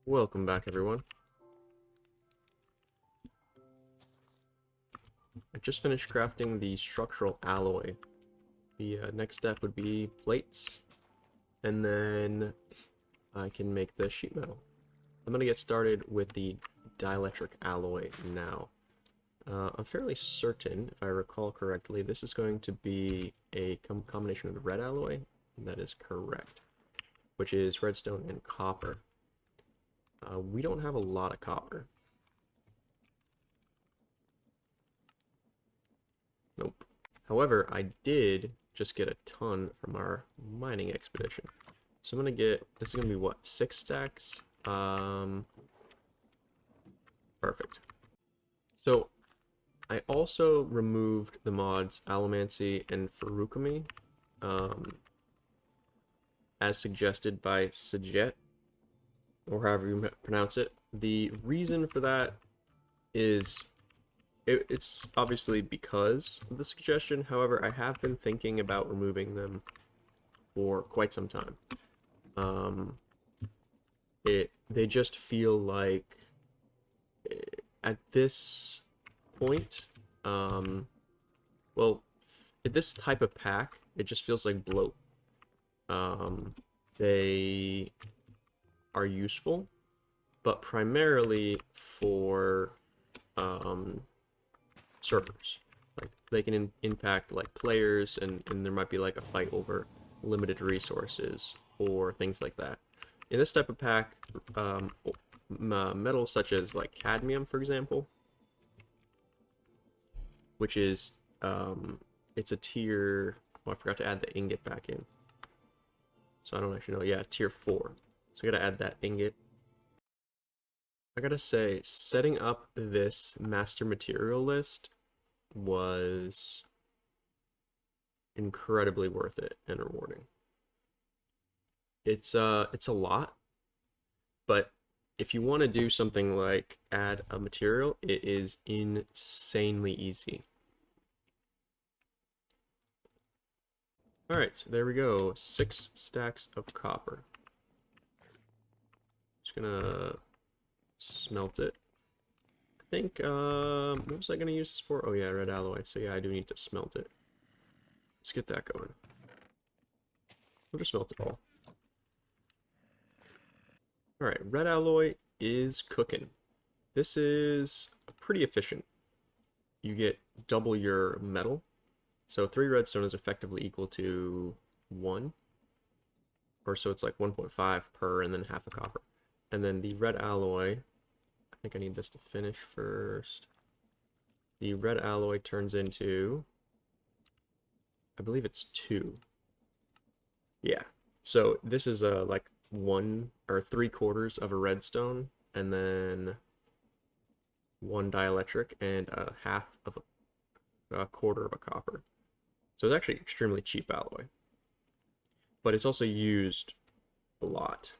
Welcome back, everyone. I just finished crafting the structural alloy. The next step would be plates, and then I can make the sheet metal. I'm going to get started with the dielectric alloy now. I'm fairly certain, if I recall correctly, this is going to be a combination of the red alloy, and that is correct, which is redstone and copper. We don't have a lot of copper. Nope. However, I did just get a ton from our mining expedition. So I'm gonna get, this is gonna be what, 6 stacks? Perfect. So I also removed the mods Allomancy and Furukami, as suggested by Sajet, or however you pronounce it. The reason for that is it's obviously because of the suggestion. However, I have been thinking about removing them for quite some time. They just feel like at this point, well, at this type of pack, it just feels like bloat. They are useful, but primarily for servers. Like they can impact like players, and there might be like a fight over limited resources or things like that. In this type of pack, metals such as like cadmium, for example, which is it's a tier. Oh, I forgot to add the ingot back in, so I don't actually know. Yeah, tier 4. So I gotta add that ingot. I gotta say, setting up this master material list was incredibly worth it and rewarding. It's a lot, but if you want to do something like add a material, it is insanely easy. Alright, so there we go. 6 stacks of copper. Just gonna smelt it. I think, what was I gonna use this for? Oh yeah, red alloy. So yeah, I do need to smelt it. Let's get that going. We'll just smelt it all. Alright, red alloy is cooking. This is pretty efficient. You get double your metal. So 3 redstone is effectively equal to 1. Or so it's like 1.5 per, and then half a copper. And then the red alloy, I think I need this to finish first. The red alloy turns into, I believe it's 2. Yeah. So this is like 1 or 3/4 of a redstone, and then 1 dielectric, and a half of a quarter of a copper. So it's actually extremely cheap alloy. But it's also used a lot.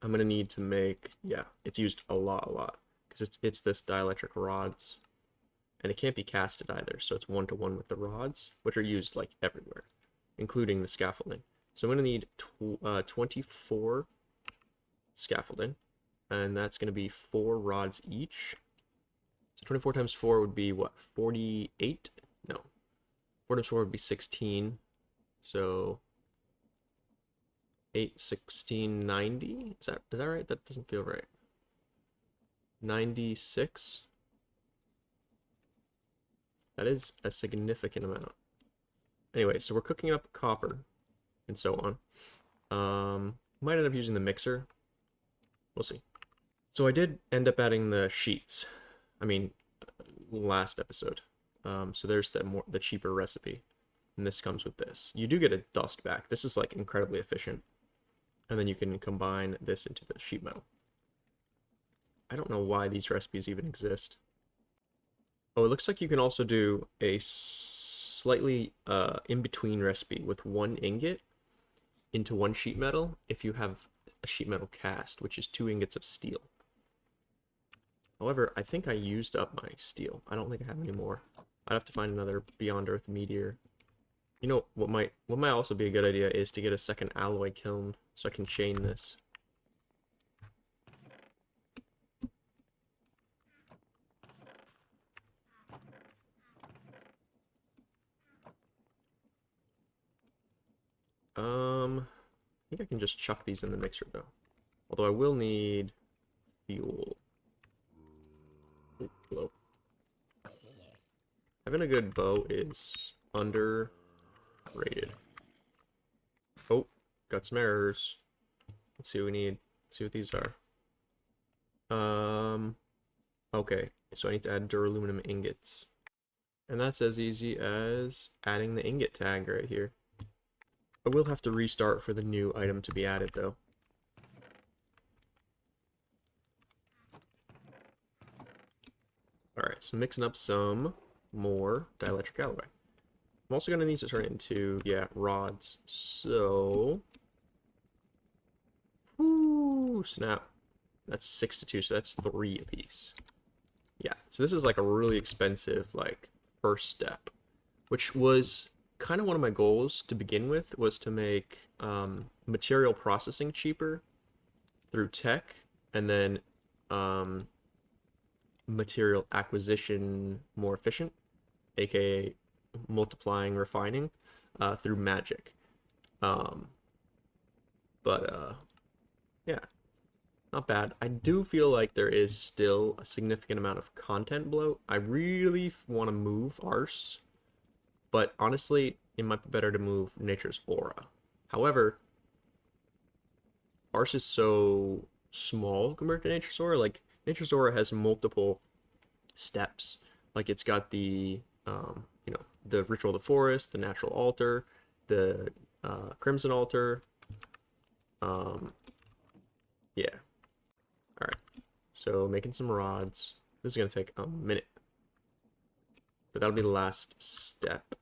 I'm gonna need to make, yeah, it's used a lot, because it's this dielectric rods, and it can't be casted either, so it's 1-to-1 with the rods, which are used like everywhere, including the scaffolding. So I'm gonna need 24 scaffolding, and that's gonna be 4 rods each. So 24 times 4 would be what, 48? No, 4 times 4 would be 16. So 8, 16, 90? Is that right? That doesn't feel right. 96? That is a significant amount. Anyway, so we're cooking up copper and so on. Might end up using the mixer. We'll see. So I did end up adding the sheets. I mean, last episode. So there's the cheaper recipe. And this comes with this. You do get a dust back. This is like incredibly efficient. And then you can combine this into the sheet metal. I don't know why these recipes even exist. Oh, it looks like you can also do a slightly in-between recipe with 1 ingot into 1 sheet metal if you have a sheet metal cast, which is 2 ingots of steel. However, I think I used up my steel. I don't think I have any more. I'd have to find another Beyond Earth meteor. You know, what might also be a good idea is to get a second alloy kiln so I can chain this. think I can just chuck these in the mixer though. Although I will need fuel. Ooh, hello. Having a good bow is underrated. Oh, got some errors. Let's see what we need. Let's see what these are. Okay, so I need to add duraluminum ingots. And that's as easy as adding the ingot tag right here. I will have to restart for the new item to be added though. Alright, so mixing up some more dielectric alloy. I'm also going to need to turn it into, yeah, rods. So... Whoo, snap. That's 6 to 2, so that's 3 apiece. Yeah, so this is like a really expensive, like, first step. Which was kind of one of my goals to begin with, was to make material processing cheaper through tech, and then material acquisition more efficient, aka multiplying refining through magic. Um, but yeah, not bad. I do feel like there is still a significant amount of content bloat. I really want to move Arse, but honestly, it might be better to move Nature's Aura. However, Arse is so small compared to Nature's Aura. Like, Nature's Aura has multiple steps. Like, it's got the, you know, the Ritual of the Forest, the Natural Altar, the Crimson Altar. Yeah. Alright. So, making some rods. This is going to take a minute. But that'll be the last step.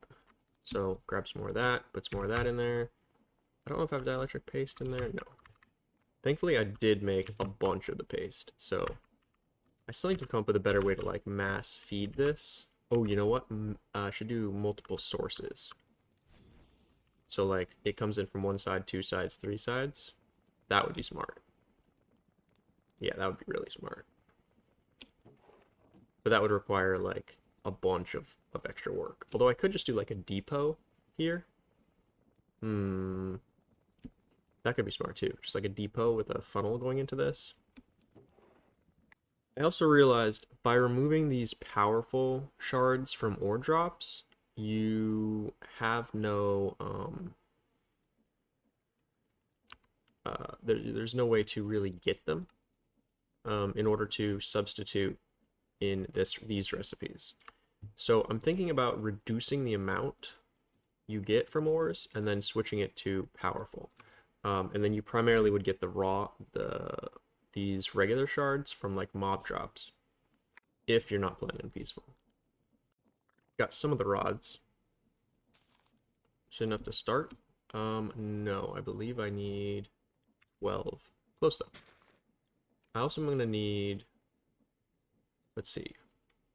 So, grab some more of that, put some more of that in there. I don't know if I have dielectric paste in there. No. Thankfully, I did make a bunch of the paste, so I still need to come up with a better way to, like, mass feed this. Oh, you know what? I should do multiple sources. So, like, it comes in from one side, two sides, three sides. That would be smart. Yeah, that would be really smart. But that would require, like, a bunch of extra work. Although I could just do, like, a depot here. That could be smart, too. Just, like, a depot with a funnel going into this. I also realized by removing these powerful shards from ore drops, you have no, there's no way to really get them in order to substitute in these recipes. So I'm thinking about reducing the amount you get from ores and then switching it to powerful. And then you primarily would get these regular shards from like mob drops if you're not playing in peaceful. Got some of the rods. Should enough to start? No, I believe I need 12. Close though. I also am going to need, let's see,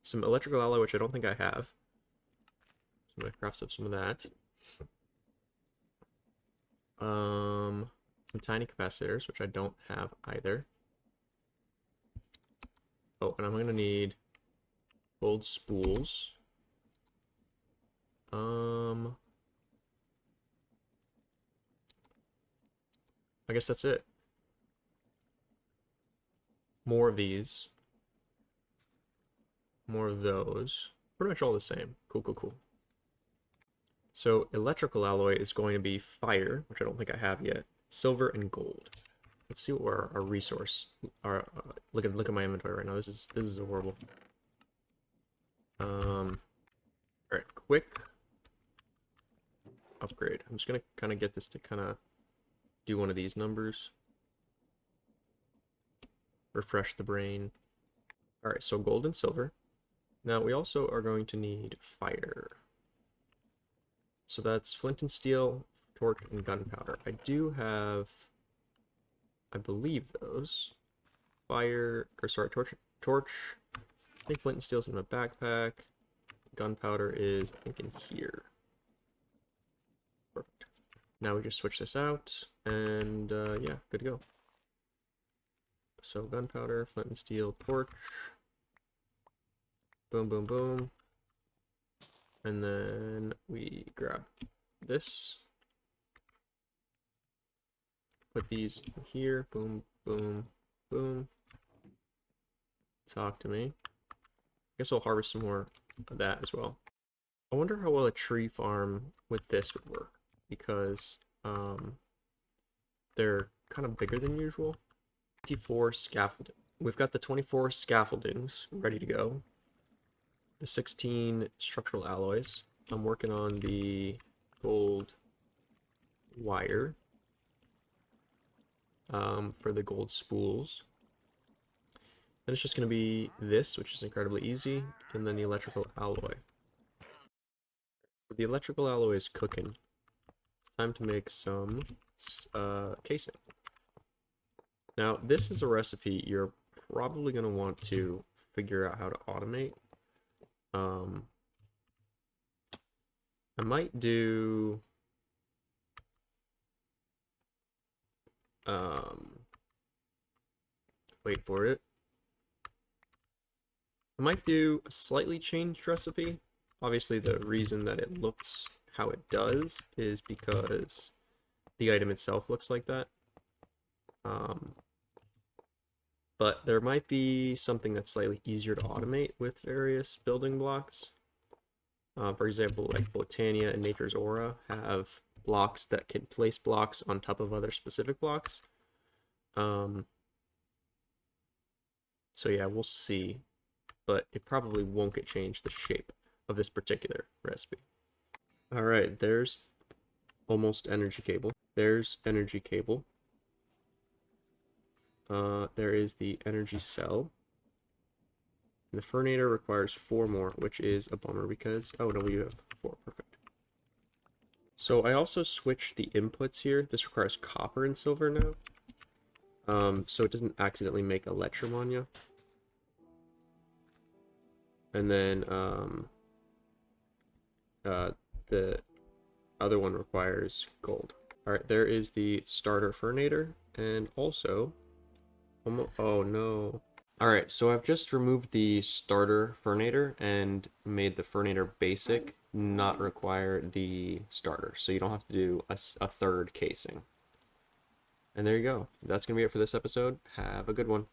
some electrical alloy, which I don't think I have. So I'm going to craft up some of that. Some tiny capacitors, which I don't have either. Oh, and I'm going to need gold spools. I guess that's it. More of these. More of those. Pretty much all the same. Cool, cool, cool. So electrical alloy is going to be fire, which I don't think I have yet. Silver and gold. Let's see what our resource. Look at my inventory right now. This is horrible. All right, quick upgrade. I'm just gonna kind of get this to kind of do one of these numbers. Refresh the brain. All right, so gold and silver. Now we also are going to need fire. So that's flint and steel, torch, and gunpowder. I do have, I believe those. Fire, or sorry, torch. I think flint and steel's in my backpack. Gunpowder is, I think, in here. Perfect. Now we just switch this out, and yeah, good to go. So gunpowder, flint and steel, torch. Boom, boom, boom. And then we grab this. put these in here. Boom, boom, boom. Talk to me. I guess I'll harvest some more of that as well. I wonder how well a tree farm with this would work, because they're kind of bigger than usual. 24 scaffolding. We've got the 24 scaffoldings ready to go. The 16 structural alloys. I'm working on the gold wire for the gold spools. Then it's just going to be this, which is incredibly easy, and then the electrical alloy. The electrical alloy is cooking. It's time to make some casing. Now, this is a recipe you're probably going to want to figure out how to automate. I might do wait for it. I might do a slightly changed recipe. Obviously, the reason that it looks how it does is because the item itself looks like that. But there might be something that's slightly easier to automate with various building blocks. For example, like Botania and Nature's Aura have blocks that can place blocks on top of other specific blocks. So yeah, we'll see. But it probably won't get changed the shape of this particular recipe. Alright, there's almost energy cable. There's energy cable. There is the energy cell. And the Furnator requires 4 more, which is a bummer because... Oh, no, we have 4. Perfect. So I also switched the inputs here. This requires copper and silver now. So it doesn't accidentally make Electromania. And then the other one requires gold. Alright, there is the starter Furnator, and also... Oh no. Alright, so I've just removed the starter Furnator and made the Furnator basic not require the starter, so you don't have to do a third casing. And there you go. That's going to be it for this episode. Have a good one.